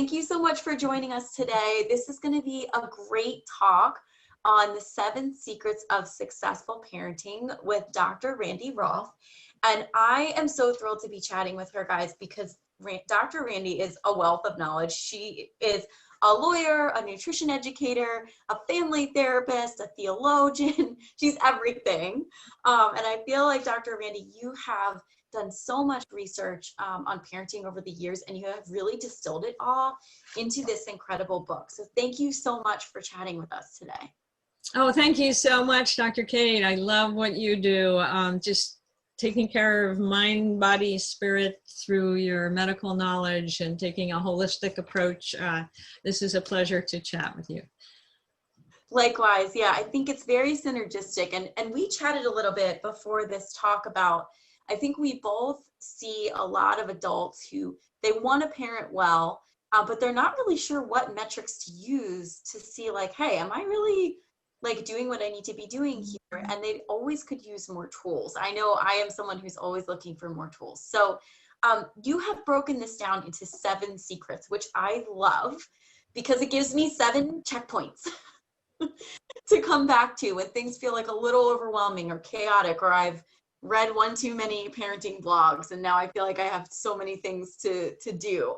thank you so much for joining us today. This is going to be a great talk on the 7 secrets of successful parenting with Dr. Randy Rolfe. And I am so thrilled to be chatting with her, guys, because Dr. Randy is a wealth of knowledge. She is a lawyer, a nutrition educator, a family therapist, a theologian. She's everything. And I feel like, Dr. Randy, you have done so much research on parenting over the years, and you have really distilled it all into this incredible book. So thank you so much for chatting with us today. Oh, thank you so much, Dr. Kate. I love what you do. Just taking care of mind, body, spirit through your medical knowledge and taking a holistic approach. This is a pleasure to chat with you. Likewise, yeah, I think it's very synergistic. And we chatted a little bit before this talk about, I think we both see a lot of adults who they want to parent well, but they're not really sure what metrics to use to see like, hey, am I really like doing what I need to be doing here? And they always could use more tools. I know I am someone who's always looking for more tools. So you have broken this down into 7 secrets, which I love because it gives me 7 checkpoints to come back to when things feel like a little overwhelming or chaotic, or I've read one too many parenting blogs and now I feel like I have so many things to do.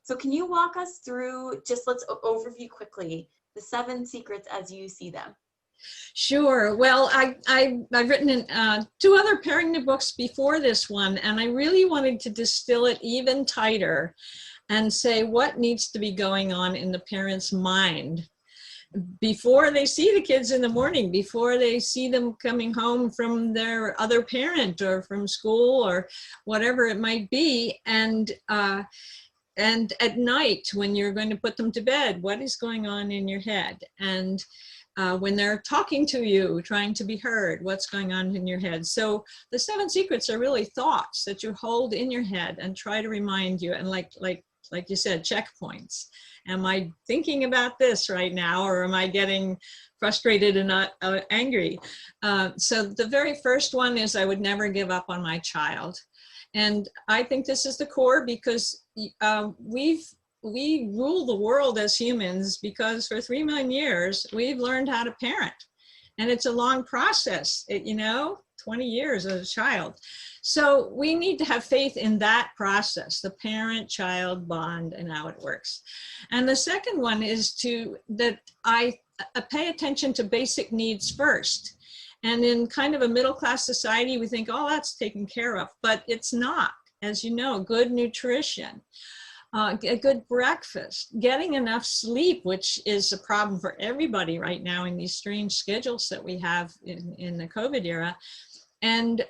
So can you walk us through, just let's overview quickly the 7 secrets as you see them? Sure. Well, I've written in, 2 other parenting books before this one, and I really wanted to distill it even tighter and say what needs to be going on in the parent's mind before they see the kids in the morning, before they see them coming home from their other parent or from school or whatever it might be. And at night when you're going to put them to bed, what is going on in your head? And when they're talking to you, trying to be heard, what's going on in your head? So the 7 secrets are really thoughts that you hold in your head and try to remind you, and like you said, checkpoints. Am I thinking about this right now, or am I getting frustrated and not angry? So the very first one is I would never give up on my child. And I think this is the core because we rule the world as humans because for 3 million years, we've learned how to parent. And it's a long process, 20 years as a child. So we need to have faith in that process, the parent-child bond and how it works. And the second one is that I pay attention to basic needs first. And in kind of a middle-class society, we think, oh, that's taken care of, but it's not. As you know, good nutrition, a good breakfast, getting enough sleep, which is a problem for everybody right now in these strange schedules that we have in the COVID era, and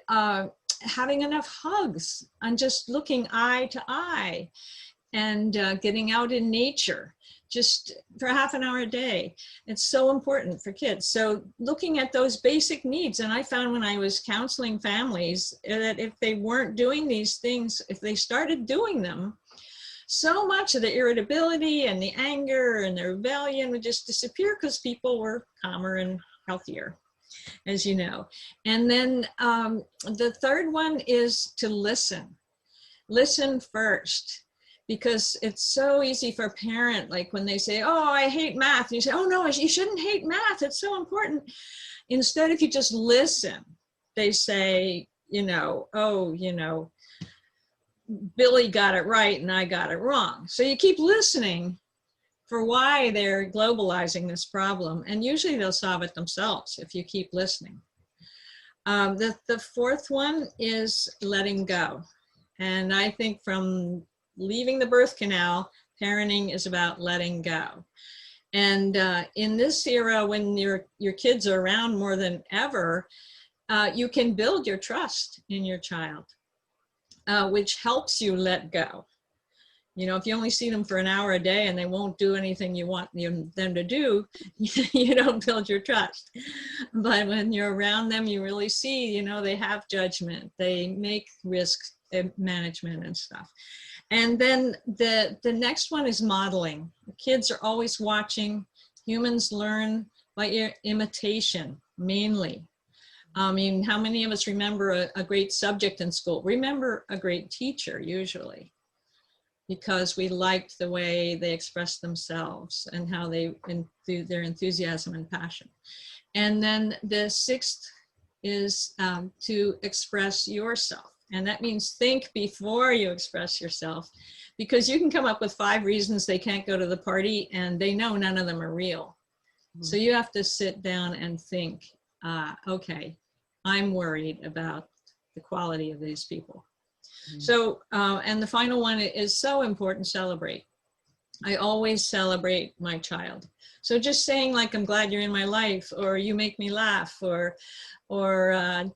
having enough hugs and just looking eye to eye and getting out in nature just for half an hour a day. It's so important for kids. So looking at those basic needs, and I found when I was counseling families that if they weren't doing these things, if they started doing them, so much of the irritability and the anger and the rebellion would just disappear because people were calmer and healthier, as you know. And then the third one is to listen. Listen first, because it's so easy for a parent, like when they say, oh, I hate math. And you say, oh, no, you shouldn't hate math. It's so important. Instead, if you just listen, they say, Billy got it right and I got it wrong. So you keep listening for why they're globalizing this problem. And usually they'll solve it themselves if you keep listening. The fourth one is letting go. And I think from leaving the birth canal, parenting is about letting go. And in this era, when your kids are around more than ever, you can build your trust in your child, which helps you let go. If you only see them for an hour a day and they won't do anything you want them to do, you don't build your trust. But when you're around them, you really see, they have judgment, they make risk management and stuff. And then the next one is modeling. Kids are always watching. Humans learn by imitation, mainly. I mean, how many of us remember a great subject in school? Remember a great teacher, usually. because we liked the way they expressed themselves and how their enthusiasm and passion. And then the sixth is to express yourself. And that means think before you express yourself, because you can come up with 5 reasons they can't go to the party and they know none of them are real. So you have to sit down and think, okay, I'm worried about the quality of these people. So, and the final one is so important, celebrate. I always celebrate my child. So just saying like, I'm glad you're in my life, or you make me laugh, or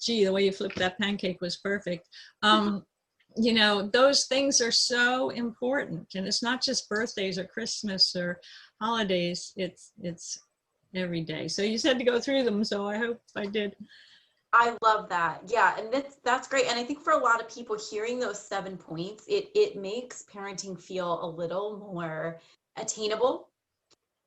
gee, the way you flipped that pancake was perfect. You know, those things are so important. And it's not just birthdays or Christmas or holidays, it's every day. So you said to go through them, so I hope I did. I love that. Yeah, and that's great. And I think for a lot of people, hearing those 7 points, it makes parenting feel a little more attainable,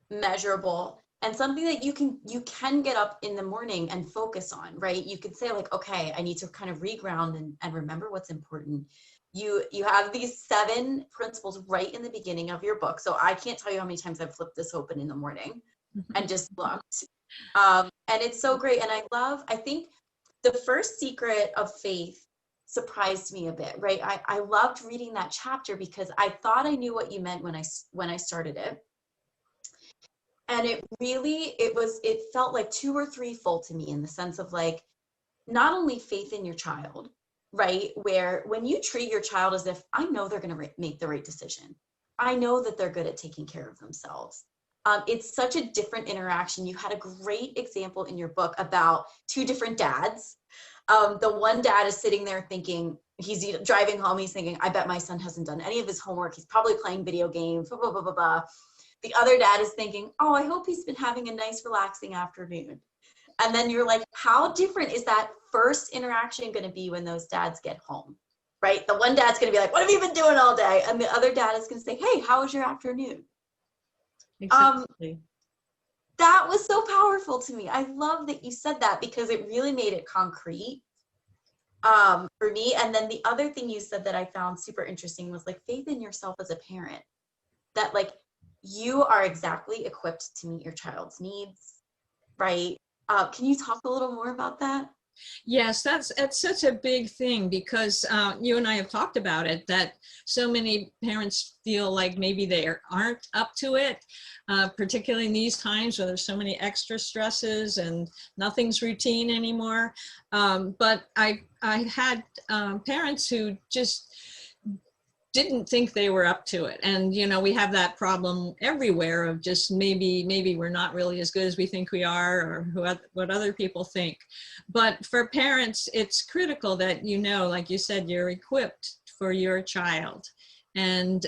measurable, and something that you can get up in the morning and focus on, right? You could say like, okay, I need to kind of reground and remember what's important. You have these 7 principles right in the beginning of your book. So I can't tell you how many times I've flipped this open in the morning and just looked. And it's so great. And I think the first secret of faith surprised me a bit, right? I loved reading that chapter because I thought I knew what you meant when I started it. And it felt like 2 or 3 fold to me, in the sense of like, not only faith in your child, right? Where when you treat your child as if, I know they're going to make the right decision. I know that they're good at taking care of themselves. It's such a different interaction. You had a great example in your book about 2 different dads. The one dad is sitting there thinking, he's driving home, he's thinking, I bet my son hasn't done any of his homework. He's probably playing video games, blah, blah, blah, blah, blah. The other dad is thinking, oh, I hope he's been having a nice, relaxing afternoon. And then you're like, how different is that first interaction going to be when those dads get home, right? The one dad's going to be like, what have you been doing all day? And the other dad is going to say, hey, how was your afternoon? Exactly. That was so powerful to me. I love that you said that, because it really made it concrete for me. And then the other thing you said that I found super interesting was like faith in yourself as a parent, that like you are exactly equipped to meet your child's needs, right? Can you talk a little more about that? Yes, that's such a big thing, because you and I have talked about it, that so many parents feel like maybe they aren't up to it, particularly in these times where there's so many extra stresses and nothing's routine anymore. But I had parents who just didn't think they were up to it. And, you know, we have that problem everywhere of just maybe we're not really as good as we think we are, or what other people think. But for parents, it's critical that, you know, like you said, you're equipped for your child. And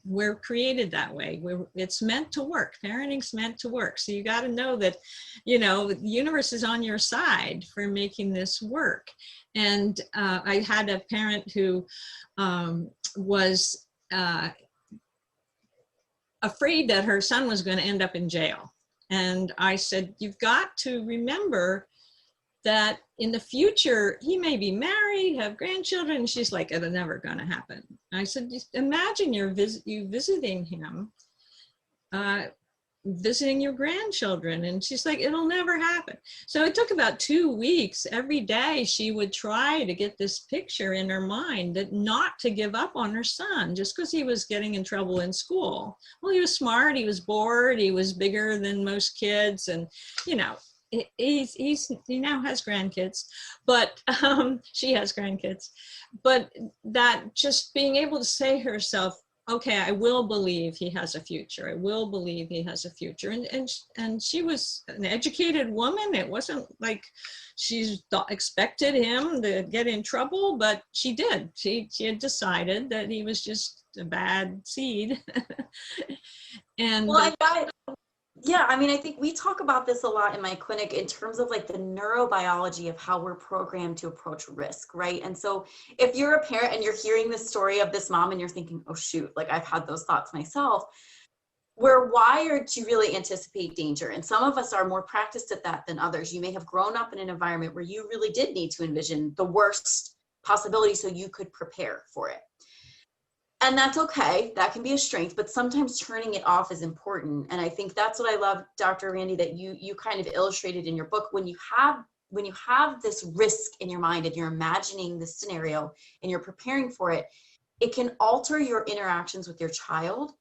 we're created that way. It's meant to work. Parenting's meant to work. So you got to know that, you know, the universe is on your side for making this work. And I had a parent who was afraid that her son was going to end up in jail. And I said, you've got to remember that in the future, he may be married, have grandchildren. And she's like, it's never going to happen. I said, just imagine you visiting him, visiting your grandchildren. And she's like, it'll never happen. So it took about 2 weeks. Every day she would try to get this picture in her mind, that not to give up on her son just because he was getting in trouble in school. Well, he was smart, he was bored, he was bigger than most kids, and you know, he now has grandkids, but she has grandkids. But that just being able to say to herself, okay, I will believe he has a future. I will believe he has a future. And she was an educated woman. It wasn't like she expected him to get in trouble, but she did. She had decided that he was just a bad seed. And well, I got it. Yeah, I mean, I think we talk about this a lot in my clinic in terms of like the neurobiology of how we're programmed to approach risk, right? And so if you're a parent and you're hearing the story of this mom and you're thinking, oh shoot, like I've had those thoughts myself, we're wired to really anticipate danger. And some of us are more practiced at that than others. You may have grown up in an environment where you really did need to envision the worst possibility so you could prepare for it. And that's okay. That can be a strength, but sometimes turning it off is important. And I think that's what I love, Dr. Randy, that you kind of illustrated in your book. When you have this risk in your mind and you're imagining this scenario and you're preparing for it, it can alter your interactions with your child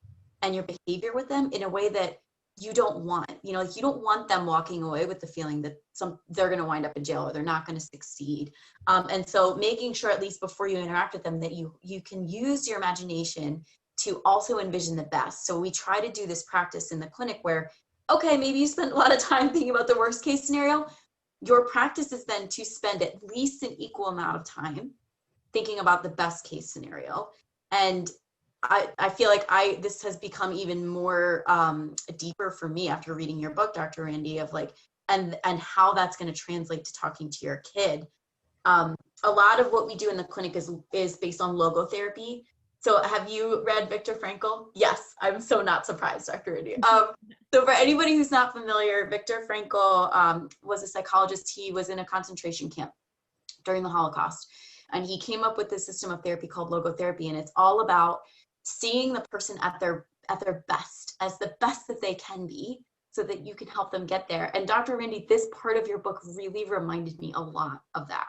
and your behavior with them in a way that you don't want. You know, like you don't want them walking away with the feeling that they're going to wind up in jail or they're not going to succeed. And so making sure, at least before you interact with them, that you can use your imagination to also envision the best. So we try to do this practice in the clinic where, okay, maybe you spent a lot of time thinking about the worst case scenario. Your practice is then to spend at least an equal amount of time thinking about the best case scenario. And I feel like this has become even more deeper for me after reading your book, Dr. Randy, of like, and how that's going to translate to talking to your kid. A lot of what we do in the clinic is based on logotherapy. So have you read Viktor Frankl? Yes, I'm so not surprised, Dr. Randy. So for anybody who's not familiar, Viktor Frankl was a psychologist. He was in a concentration camp during the Holocaust. And he came up with this system of therapy called logotherapy. And it's all about seeing the person at their best, as the best that they can be, so that you can help them get there. And Dr. Randy, this part of your book really reminded me a lot of that.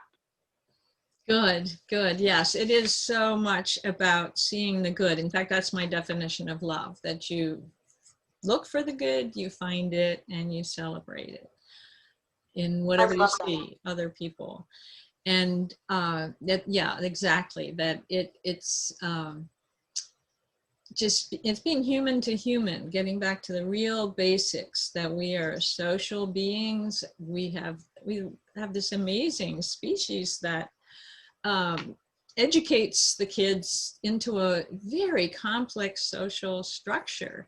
Good, good. Yes, it is so much about seeing the good. In fact, that's my definition of love, that you look for the good, you find it, and you celebrate it in whatever you see other people. And yeah, exactly, that it's just, it's being human to human, getting back to the real basics, that we are social beings. We have this amazing species that educates the kids into a very complex social structure.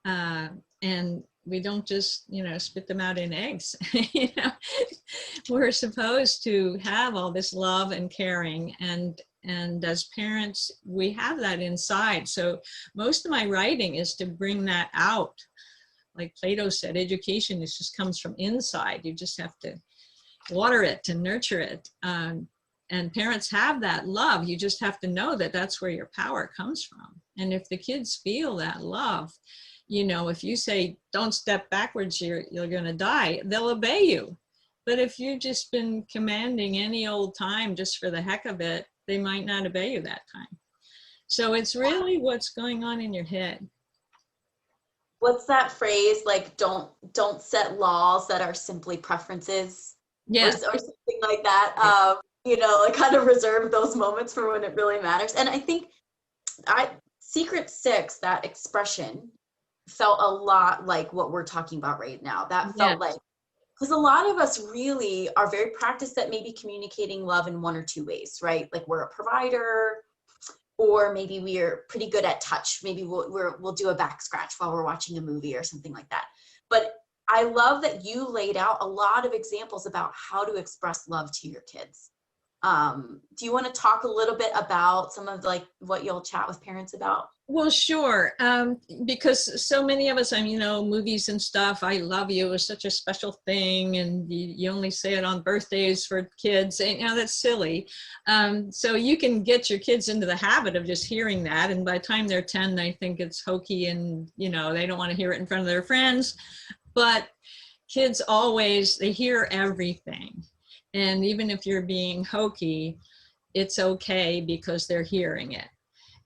And we don't just, spit them out in eggs. We're supposed to have all this love and caring, and as parents, we have that inside. So most of my writing is to bring that out. Like Plato said, education just comes from inside. You just have to water it and nurture it. And parents have that love. You just have to know that that's where your power comes from. And if the kids feel that love, if you say, don't step backwards, you're going to die, they'll obey you. But if you've just been commanding any old time just for the heck of it, they might not obey you that time. So it's really what's going on in your head. What's that phrase? Like, don't set laws that are simply preferences. Yeah. Or something like that. Like kind of reserve those moments for when it really matters. And I think Secret Six, that expression, felt a lot like what we're talking about right now. That felt like, because a lot of us really are very practiced at maybe communicating love in one or two ways, right? Like we're a provider, or maybe we're pretty good at touch. Maybe we'll do a back scratch while we're watching a movie or something like that. But I love that you laid out a lot of examples about how to express love to your kids. Do you want to talk a little bit about some of like what you'll chat with parents about? Well, sure. Because so many of us, movies and stuff, I love you is such a special thing. And you only say it on birthdays for kids. And, that's silly. So you can get your kids into the habit of just hearing that. And by the time they're 10, they think it's hokey and, they don't want to hear it in front of their friends. But kids always, they hear everything. And even if you're being hokey, it's okay because they're hearing it.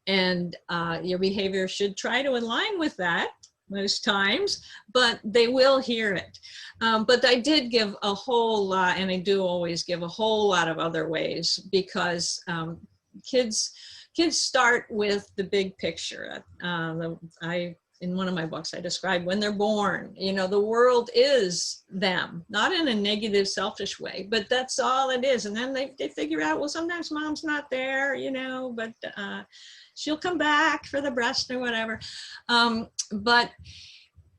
And your behavior should try to align with that most times, but they will hear it. But I did give a whole lot, and I do always give a whole lot of other ways, because kids start with the big picture. In one of my books, I describe when they're born, the world is them, not in a negative, selfish way, but that's all it is. And then they figure out, well, sometimes mom's not there, but she'll come back for the breast or whatever. But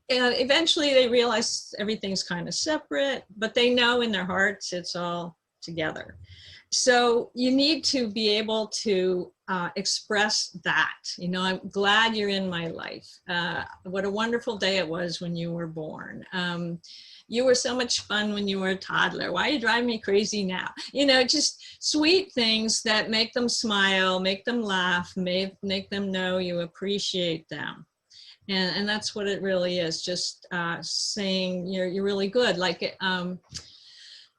eventually they realize everything's kind of separate, but they know in their hearts it's all together. So you need to be able to express that. You know, I'm glad you're in my life. What a wonderful day it was when you were born. You were so much fun when you were a toddler. Why are you driving me crazy now? You know, just sweet things that make them smile, make them laugh, make them know you appreciate them. And that's what it really is, just saying you're really good. Like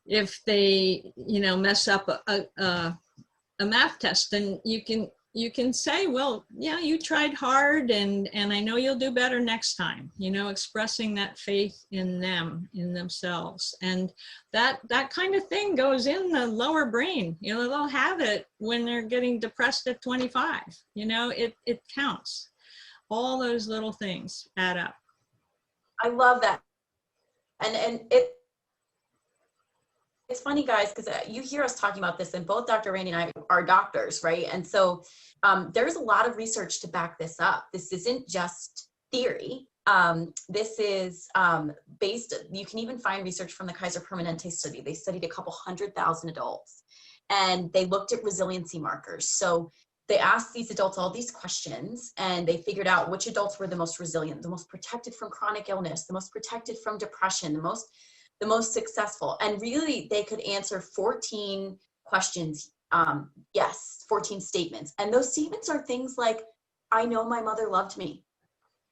if they, you know, mess up a math test, then you can say, well, yeah, you tried hard, and I know you'll do better next time. You know, expressing that faith in them, in themselves, and that kind of thing goes in the lower brain. You know, they'll have it when they're getting depressed at 25. You know, it counts. All those little things add up. I love that. And it's funny, guys, because you hear us talking about this, and both Dr. Randy and I are doctors, right? And so there's a lot of research to back this up. This isn't just theory. This is based, you can even find research from the Kaiser Permanente study. They studied a couple 100,000 adults, and they looked at resiliency markers. So they asked these adults all these questions, and they figured out which adults were the most resilient, the most protected from chronic illness, the most protected from depression, the most successful. And really they could answer 14 questions. Yes, 14 statements. And those statements are things like, I know my mother loved me.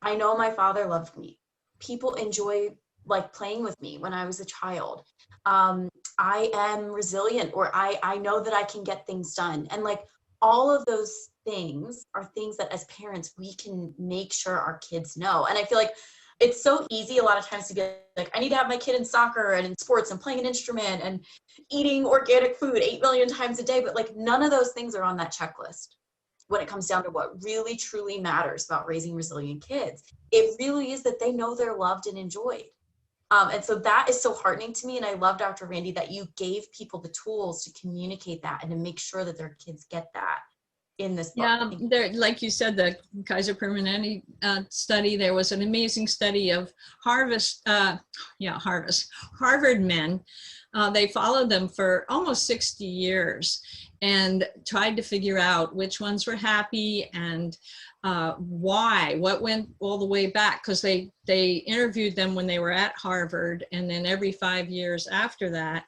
I know my father loved me. People enjoy like playing with me when I was a child. I am resilient, or I know that I can get things done. And like all of those things are things that as parents, we can make sure our kids know. And I feel like it's so easy a lot of times to be like, I need to have my kid in soccer and in sports and playing an instrument and eating organic food 8 million times a day. But like none of those things are on that checklist when it comes down to what really truly matters about raising resilient kids. It really is that they know they're loved and enjoyed. And so that is so heartening to me. And I love, Dr. Randy, that you gave people the tools to communicate that and to make sure that their kids get that in this book. Yeah, there, like you said, the Kaiser Permanente study, there was an amazing study of Harvard men. They followed them for almost 60 years and tried to figure out which ones were happy and why, what went all the way back, because they interviewed them when they were at Harvard and then every 5 years after that.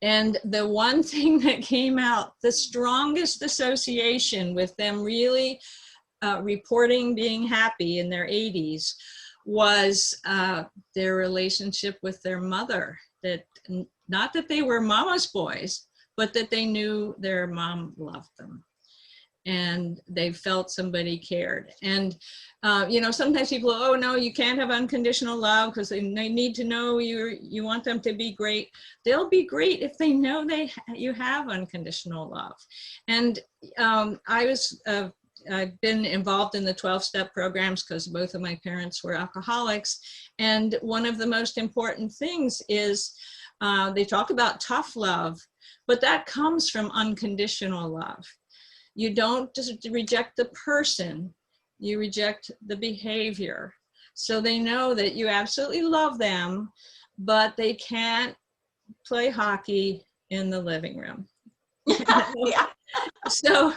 And the one thing that came out, the strongest association with them really reporting being happy in their 80s was their relationship with their mother. That not that they were mama's boys, but that they knew their mom loved them and they felt somebody cared. And you know, sometimes people, oh no, you can't have unconditional love because they need to know you want them to be great. They'll be great if they know you have unconditional love. And I've been involved in the 12-step programs because both of my parents were alcoholics. And one of the most important things is they talk about tough love, but that comes from unconditional love. You don't just reject the person, you reject the behavior. So they know that you absolutely love them, but they can't play hockey in the living room. Yeah. So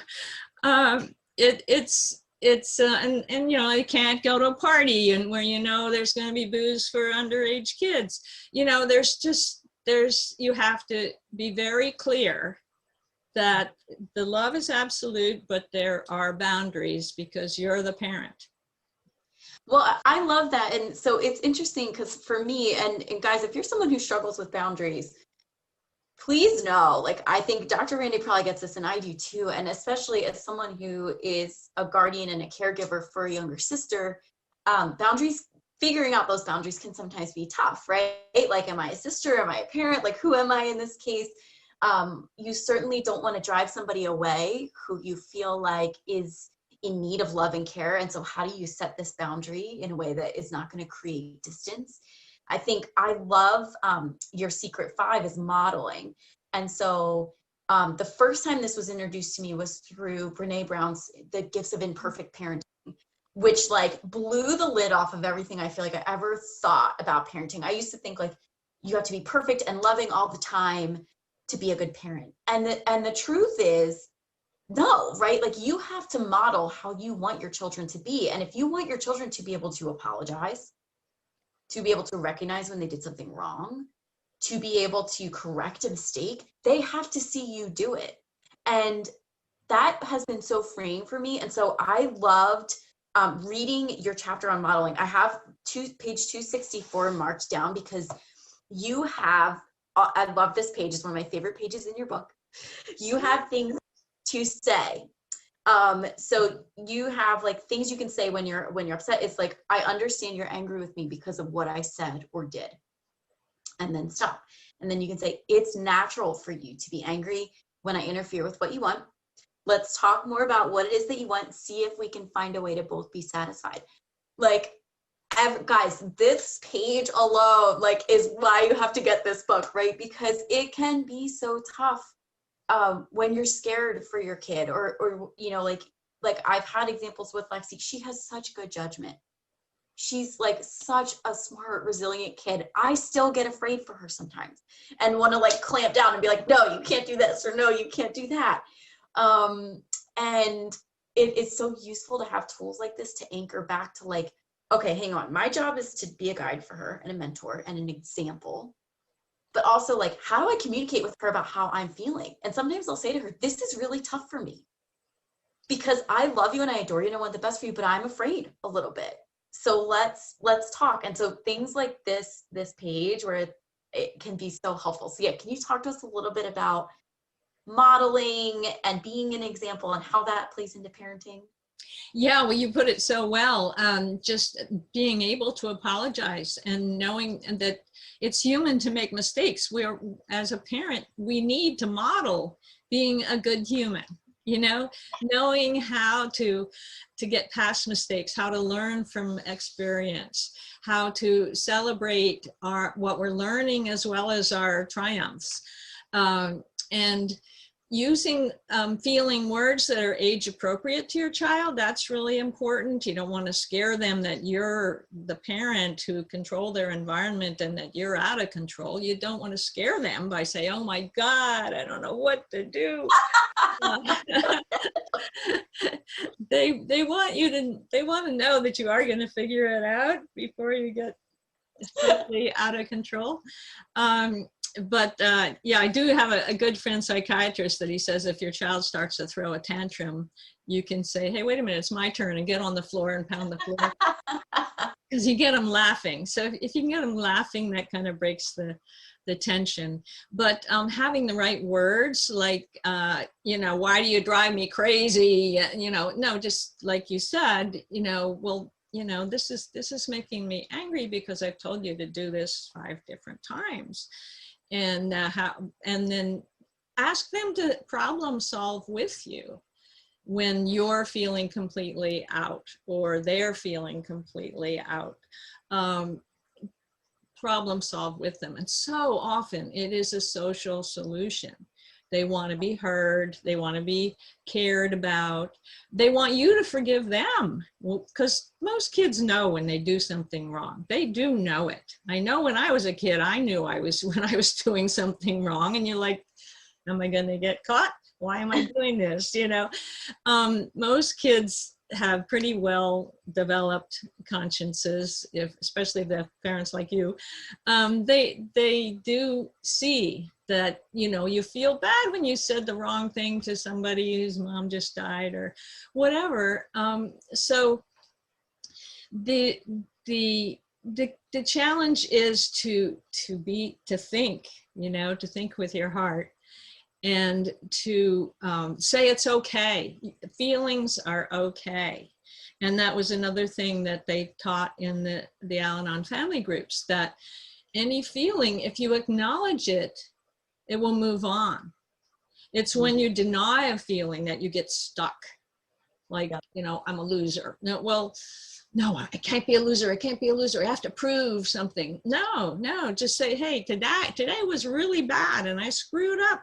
it's and you know, they can't go to a party and where you know there's going to be booze for underage kids. You know, you have to be very clear that the love is absolute, but there are boundaries because you're the parent. Well, I love that. And so it's interesting because for me, and guys, if you're someone who struggles with boundaries, please know, like, I think Dr. Randy probably gets this and I do too. And especially as someone who is a guardian and a caregiver for a younger sister, figuring out those boundaries can sometimes be tough, right? Like, am I a sister? Am I a parent? Like, who am I in this case? You certainly don't want to drive somebody away who you feel like is in need of love and care. And so how do you set this boundary in a way that is not going to create distance? I think I love your secret 5 is modeling. And so the first time this was introduced to me was through Brene Brown's The Gifts of Imperfect Parenting, which like blew the lid off of everything I feel like I ever thought about parenting. I used to think like you have to be perfect and loving all the time. to be a good parent. And the truth is, no, right? Like, you have to model how you want your children to be. And if you want your children to be able to apologize, to be able to recognize when they did something wrong, to be able to correct a mistake, they have to see you do it. And that has been so freeing for me. And so I loved reading your chapter on modeling. I have page 264 marked down because you have, I love this page. It's one of my favorite pages in your book. You have things to say. So you have like things you can say when you're upset. It's like, I understand you're angry with me because of what I said or did. And then stop. And then you can say, it's natural for you to be angry when I interfere with what you want. Let's talk more about what it is that you want. See if we can find a way to both be satisfied. Like, guys, this page alone, like, is why you have to get this book, right? Because it can be so tough when you're scared for your kid, or you know, like I've had examples with Lexi. She has such good judgment. She's like such a smart, resilient kid. I still get afraid for her sometimes and want to like clamp down and be like, no, you can't do this, or no, you can't do that. And it is so useful to have tools like this to anchor back to like, okay, hang on. My job is to be a guide for her and a mentor and an example, but also like, how do I communicate with her about how I'm feeling? And sometimes I'll say to her, this is really tough for me because I love you and I adore you and I want the best for you, but I'm afraid a little bit. So let's talk. And so things like this page where it can be so helpful. So yeah, can you talk to us a little bit about modeling and being an example and how that plays into parenting? Yeah, well, you put it so well. Just being able to apologize and knowing that it's human to make mistakes. As a parent, we need to model being a good human, you know, knowing how to get past mistakes, how to learn from experience, how to celebrate what we're learning as well as our triumphs. And using feeling words that are age appropriate to your child, that's really important. You don't want to scare them that you're the parent who control their environment and that you're out of control. You don't want to scare them by saying, oh my God, I don't know what to do. They want to know that you are going to figure it out before you get totally out of control. But yeah, I do have a good friend psychiatrist that he says if your child starts to throw a tantrum, you can say, hey, wait a minute, it's my turn, and get on the floor and pound the floor. Because you get them laughing. So if you can get them laughing, that kind of breaks the tension. But having the right words, like, you know, why do you drive me crazy? You know, no, just like you said, you know, well, you know, this is making me angry because I've told you to do this 5 different times. And then ask them to problem solve with you when you're feeling completely out or they're feeling completely out. Problem solve with them. And so often it is a social solution. They want to be heard. They want to be cared about. They want you to forgive them. Well, because most kids know when they do something wrong. They do know it. I know when I was a kid, I knew when I was doing something wrong. And you're like, am I going to get caught? Why am I doing this? You know, most kids have pretty well developed consciences, especially if they're parents like you. They do see that, you know, you feel bad when you said the wrong thing to somebody whose mom just died or whatever. So the challenge is to think, you know, to think with your heart and to say it's okay. Feelings are okay. And that was another thing that they taught in the Al-Anon family groups, that any feeling, if you acknowledge it, it will move on. It's when you deny a feeling that you get stuck. Like, you know, I'm a loser. No, well, no, I can't be a loser. I can't be a loser. I have to prove something. No, just say, hey, today was really bad and I screwed up.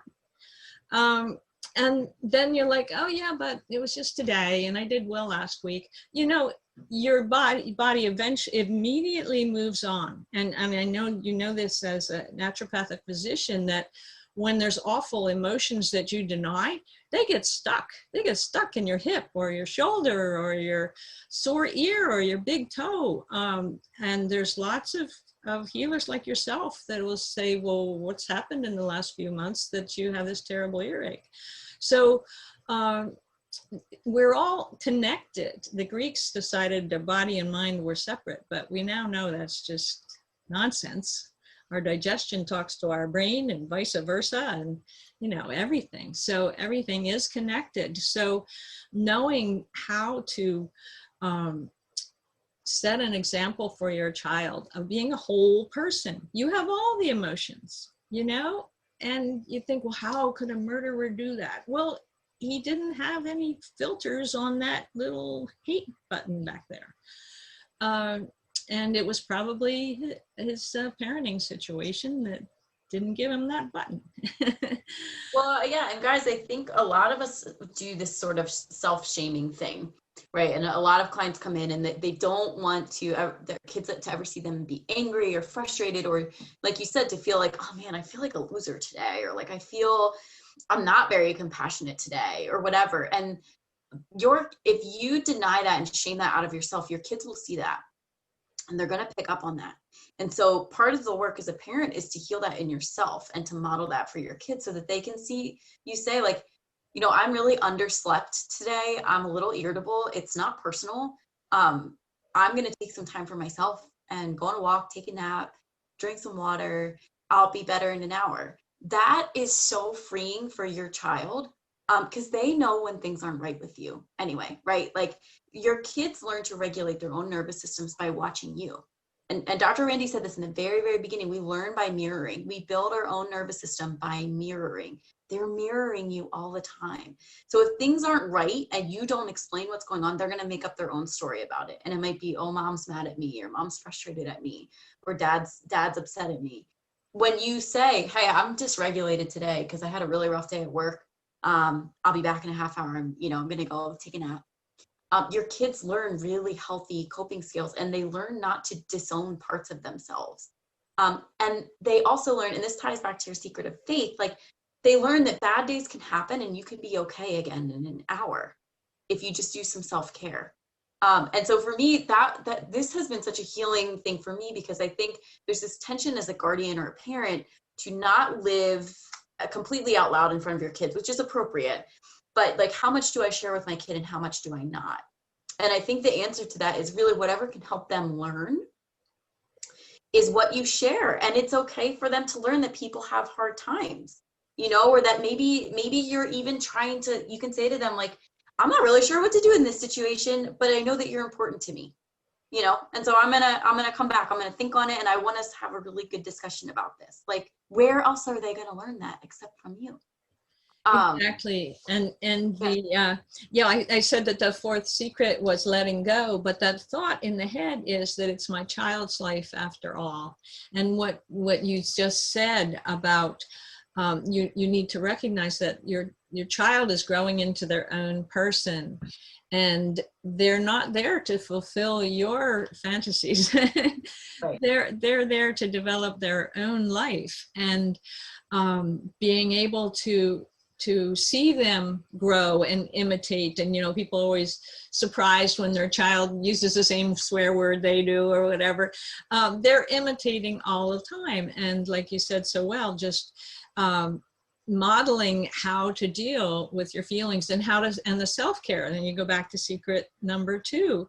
And then you're like, oh yeah, but it was just today and I did well last week. You know, your body eventually immediately moves on. And I know you know this as a naturopathic physician, that when there's awful emotions that you deny, they get stuck. They get stuck in your hip or your shoulder or your sore ear or your big toe. And there's lots of healers like yourself that will say, well, what's happened in the last few months that you have this terrible earache? So we're all connected. The Greeks decided the body and mind were separate, but we now know that's just nonsense. Our digestion talks to our brain and vice versa, and everything. So everything is connected. So knowing how to set an example for your child of being a whole person. You have all the emotions, and you think, well, how could a murderer do that? Well, he didn't have any filters on that little hate button back there. And it was probably his parenting situation that didn't give him that button. Well, yeah. And guys, I think a lot of us do this sort of self-shaming thing, right? And a lot of clients come in and they don't want their kids to ever see them be angry or frustrated, or like you said, to feel like, oh man, I feel like a loser today, or like I feel I'm not very compassionate today, or whatever. And if you deny that and shame that out of yourself, your kids will see that and they're going to pick up on that. And so part of the work as a parent is to heal that in yourself and to model that for your kids so that they can see you say, like, I'm really underslept today. I'm a little irritable. It's not personal. I'm going to take some time for myself and go on a walk, take a nap, drink some water. I'll be better in an hour. That is so freeing for your child, because they know when things aren't right with you anyway, right? Like, your kids learn to regulate their own nervous systems by watching you. And Dr. Randy said this in the very, very beginning. We learn by mirroring. We build our own nervous system by mirroring. They're mirroring you all the time. So if things aren't right and you don't explain what's going on, they're going to make up their own story about it. And it might be, oh, mom's mad at me, or mom's frustrated at me, or dad's upset at me. When you say, hey, I'm dysregulated today because I had a really rough day at work. I'll be back in a half hour. I'm going to go take a nap. Your kids learn really healthy coping skills, and they learn not to disown parts of themselves. And they also learn, and this ties back to your secret of faith, like, they learn that bad days can happen and you can be okay again in an hour if you just do some self-care. And so for me, that this has been such a healing thing for me, because I think there's this tension as a guardian or a parent to not live completely out loud in front of your kids, which is appropriate. But like, how much do I share with my kid and how much do I not? And I think the answer to that is really whatever can help them learn is what you share. And it's okay for them to learn that people have hard times, or that maybe you're even you can say to them, like, I'm not really sure what to do in this situation, but I know that you're important to me, and so I'm gonna come back. I'm gonna think on it, and I want us to have a really good discussion about this. Like, where else are they gonna learn that except from you? Exactly. And I said that the fourth secret was letting go, but that thought in the head is that it's my child's life after all. And what you just said about you need to recognize that your child is growing into their own person, and they're not there to fulfill your fantasies. Right. They're there to develop their own life, and being able to see them grow and imitate. And people are always surprised when their child uses the same swear word they do or whatever. They're imitating all the time, and like you said so well, just modeling how to deal with your feelings and and the self-care. And then you go back to secret number 2,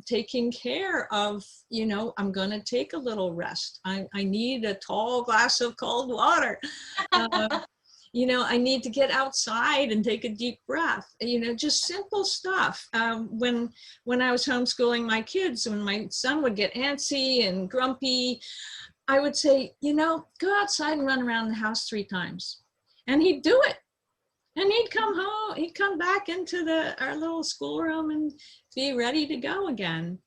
taking care of, I'm going to take a little rest. I need a tall glass of cold water. I need to get outside and take a deep breath, just simple stuff. When I was homeschooling my kids, when my son would get antsy and grumpy, I would say, go outside and run around the house 3 times. And he'd do it. And he'd come home, he'd come back into our little schoolroom and be ready to go again.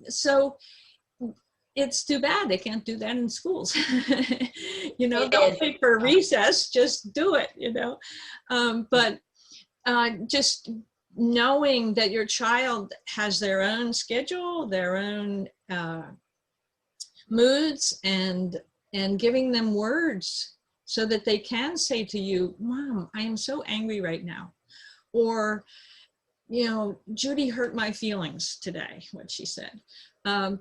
So it's too bad they can't do that in schools. Don't wait for recess, just do it, But just knowing that your child has their own schedule, their own moods, and giving them words so that they can say to you, Mom, I am so angry right now. Or, you know, Judy hurt my feelings today, what she said.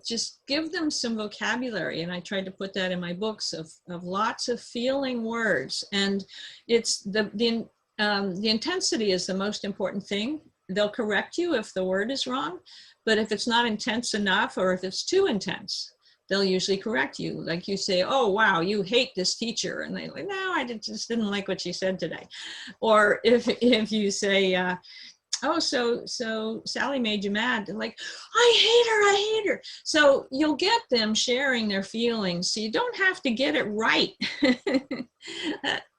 Just give them some vocabulary. And I tried to put that in my books of lots of feeling words. And it's the intensity is the most important thing. They'll correct you if the word is wrong, but if it's not intense enough, or if it's too intense, they'll usually correct you. Like you say, oh, wow, you hate this teacher. And they're like, no, just didn't like what she said today. Or if you say, oh, so Sally made you mad. They're like, I hate her. So you'll get them sharing their feelings. So you don't have to get it right.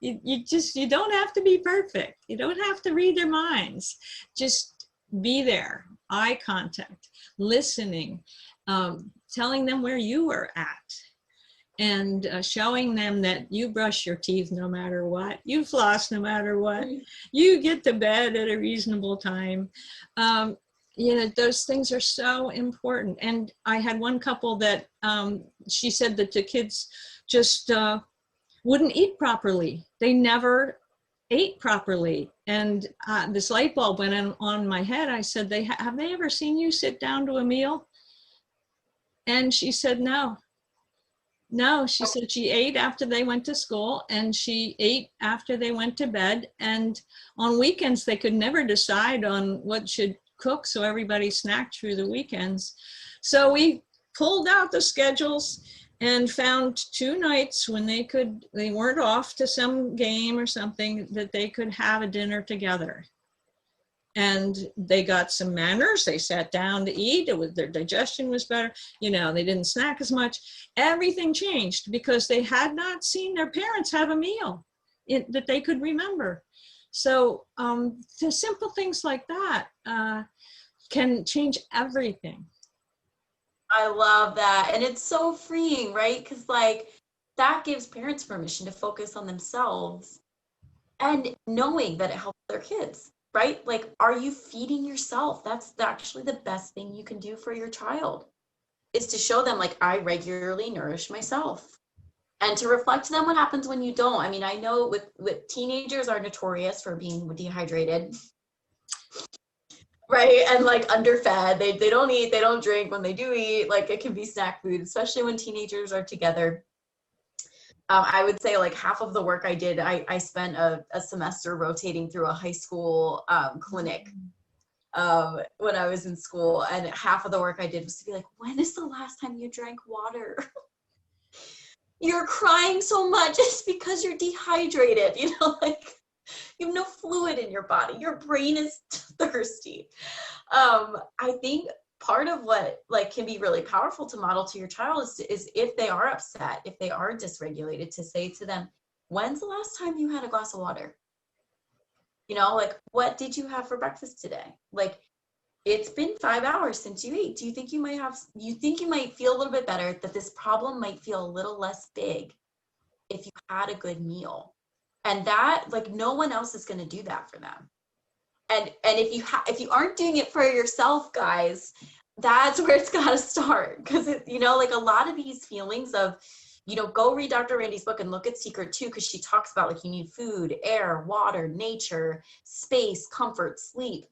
You don't have to be perfect. You don't have to read their minds. Just be there, eye contact, listening, telling them where you were at, and showing them that you brush your teeth no matter what, you floss no matter what, you get to bed at a reasonable time. You know, those things are so important. And I had one couple that she said that the kids just wouldn't eat properly. They never ate properly. And this light bulb went on my head. I said, have they ever seen you sit down to a meal? And she said, no. No, she said she ate after they went to school, and she ate after they went to bed. And on weekends, they could never decide on what should cook, so everybody snacked through the weekends. So we pulled out the schedules and found 2 nights when they weren't off to some game or something, that they could have a dinner together. And they got some manners. They sat down to eat. Their digestion was better. You know, they didn't snack as much. Everything changed because they had not seen their parents have a meal that they could remember. So the simple things like that can change everything. I love that. And it's so freeing, right? Because like that gives parents permission to focus on themselves and knowing that it helps their kids. Right? Like, are you feeding yourself? That's actually the best thing you can do for your child, is to show them, like, I regularly nourish myself, and to reflect to them what happens when you don't. I mean, I know with teenagers are notorious for being dehydrated, right? And like underfed. They don't eat, they don't drink. When they do eat, like, it can be snack food, especially when teenagers are together. I would say like half of the work I did, I spent a semester rotating through a high school clinic when I was in school. And half of the work I did was to be like, when is the last time you drank water? You're crying so much. It's because you're dehydrated, you know, like you have no fluid in your body. Your brain is thirsty. I think part of what like can be really powerful to model to your child is if they are upset, if they are dysregulated, to say to them, when's the last time you had a glass of water? You know, like, what did you have for breakfast today? Like, it's been 5 hours since you ate. Do you think you might feel a little bit better, that this problem might feel a little less big if you had a good meal? And that, like, no one else is going to do that for them. And if you aren't doing it for yourself, guys, that's where it's got to start. Because, you know, like a lot of these feelings of, you know, go read Dr. Randy's book and look at Secret too, because she talks about like you need food, air, water, nature, space, comfort, sleep.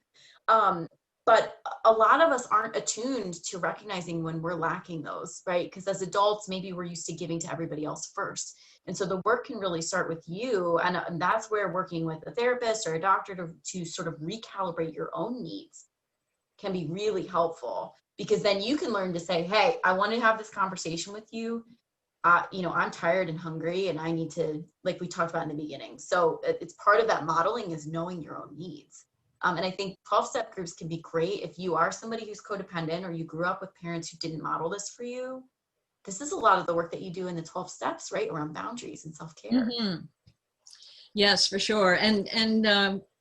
But a lot of us aren't attuned to recognizing when we're lacking those, right? Because as adults, maybe we're used to giving to everybody else first. And so the work can really start with you. And that's where working with a therapist or a doctor to sort of recalibrate your own needs can be really helpful, because then you can learn to say, hey, I want to have this conversation with you. You know, I'm tired and hungry and I need to, like we talked about in the beginning. So it's part of that modeling is knowing your own needs. And I think 12-step groups can be great if you are somebody who's codependent or you grew up with parents who didn't model this for you. This is a lot of the work that you do in the 12 steps, right? Around boundaries and self-care. Mm-hmm. Yes, for sure. And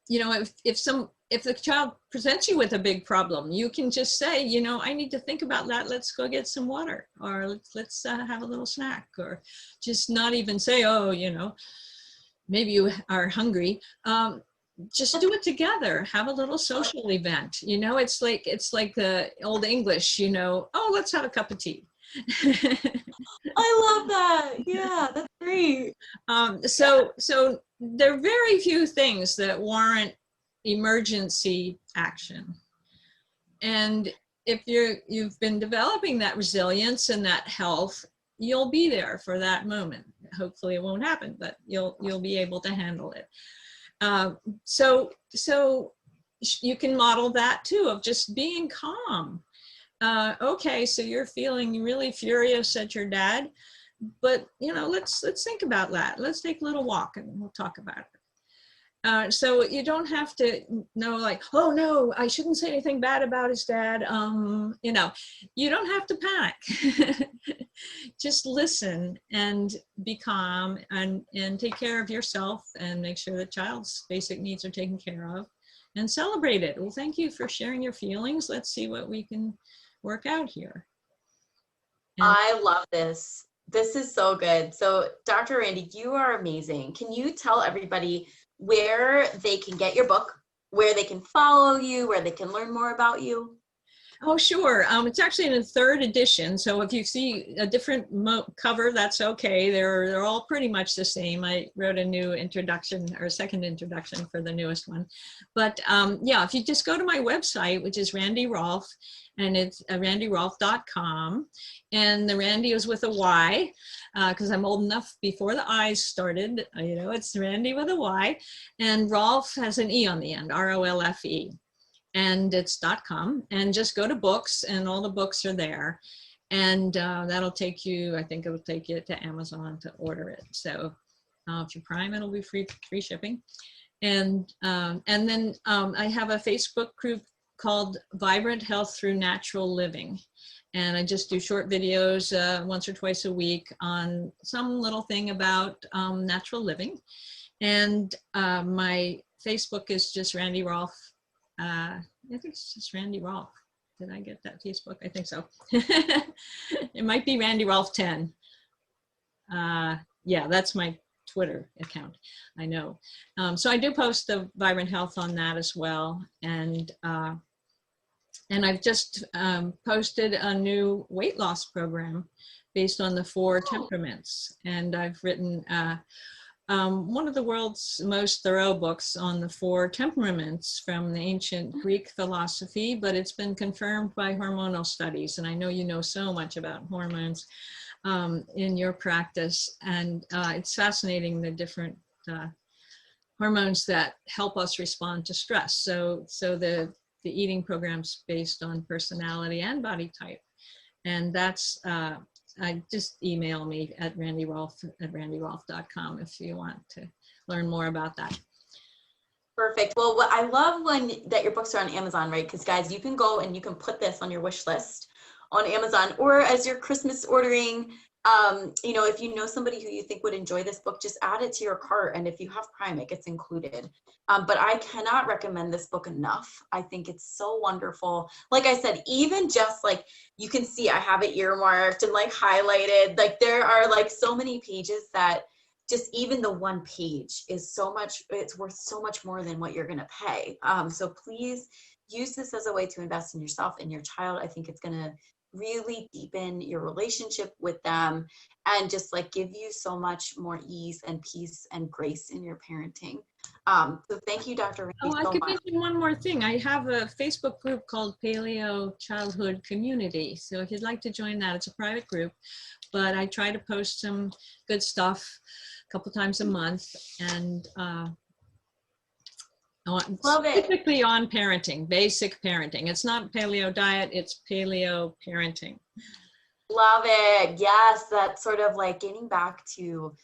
you know, if the child presents you with a big problem, you can just say, you know, I need to think about that. Let's go get some water, or let's have a little snack, or just not even say, oh, you know, maybe you are hungry. Just do it together. Have a little social event. You know, it's like the old English, you know, oh, let's have a cup of tea. I love that. Yeah, that's great. So there are very few things that warrant emergency action. And if you've been developing that resilience and that health, you'll be there for that moment. Hopefully it won't happen, but you'll be able to handle it. So you can model that too, of just being calm. Okay, so you're feeling really furious at your dad, but let's think about that. Let's take a little walk and we'll talk about it. So you don't have to know like, oh no, I shouldn't say anything bad about his dad. You don't have to panic. Just listen and be calm and take care of yourself and make sure the child's basic needs are taken care of and celebrate it. Well, thank you for sharing your feelings. Let's see what we can work out here. I love this. This is so good. So Dr. Randy, you are amazing. Can you tell everybody where they can get your book, where they can follow you, where they can learn more about you? Oh, sure. It's actually in the 3rd edition. So if you see a different cover, that's okay. They're all pretty much the same. I wrote a new introduction or 2nd introduction for the newest one. But yeah, if you just go to my website, which is Randy Rolfe, and it's randyrolfe.com. And the Randy is with a Y, because I'm old enough before the I's started. It's Randy with a Y. And Rolfe has an E on the end, ROLFE. And it's .com, and just go to books and all the books are there. And that'll take you, I think it'll take you to Amazon to order it. So if you Prime, it'll be free shipping. And then I have a Facebook group called Vibrant Health Through Natural Living. And I just do short videos once or twice a week on some little thing about natural living. And my Facebook is just Randy Rolfe. I think it's just Randy Rolfe. Did I get that Facebook? I think so. It might be Randy Rolfe 10. Yeah, that's my Twitter account. I know. So I do post the Vibrant Health on that as well. And I've just posted a new weight loss program based on the 4 temperaments. And I've written one of the world's most thorough books on the 4 temperaments from the ancient Greek philosophy, but it's been confirmed by hormonal studies. And I know you know so much about hormones in your practice. And it's fascinating, the different hormones that help us respond to stress. So the eating program's based on personality and body type. And that's, just email me at randyrolfe@randyrolfe.com if you want to learn more about that. Perfect. Well, what I love that your books are on Amazon, right? Because guys, you can go and you can put this on your wish list on Amazon, or as you're Christmas ordering, if you know somebody who you think would enjoy this book, just add it to your cart. And if you have Prime, it gets included. But I cannot recommend this book enough. I think it's so wonderful. Like I said, even just like, you can see I have it earmarked and like highlighted, like there are like so many pages that just even the one page is so much, it's worth so much more than what you're going to pay. So please use this as a way to invest in yourself and your child. I think it's going to really deepen your relationship with them and just like give you so much more ease and peace and grace in your parenting. So thank you, Dr. Randy, I could mention one more thing. I have a Facebook group called Paleo Childhood Community. So if you'd like to join that, it's a private group, but I try to post some good stuff a couple times a month, and specifically on parenting, basic parenting. It's not paleo diet, it's paleo parenting. Love it. Yes, that's sort of like getting back to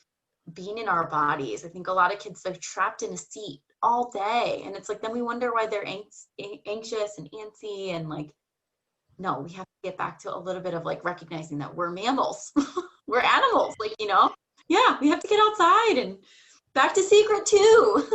being in our bodies. I think a lot of kids are trapped in a seat all day, and it's like then we wonder why they're anxious and antsy, and like, no, we have to get back to a little bit of like recognizing that we're mammals. We're animals, like, yeah, we have to get outside and back to secret too.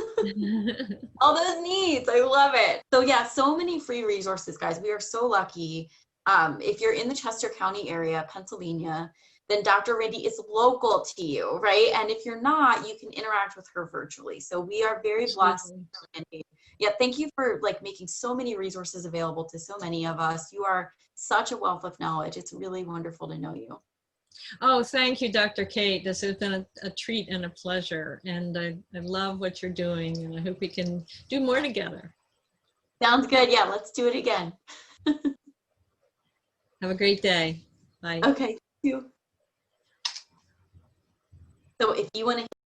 All those needs. I love it. So yeah, so many free resources, guys. We are so lucky. If you're in the Chester County area, Pennsylvania, then Dr. Randy is local to you, right? And if you're not, you can interact with her virtually. So we are very blessed Yeah, thank you for like making so many resources available to so many of us. You are such a wealth of knowledge. It's really wonderful to know you. Oh, thank you, Dr. Kate. This has been a treat and a pleasure. And I love what you're doing. And I hope we can do more together. Sounds good. Yeah, let's do it again. Have a great day. Bye. Okay, thank you. So if you want to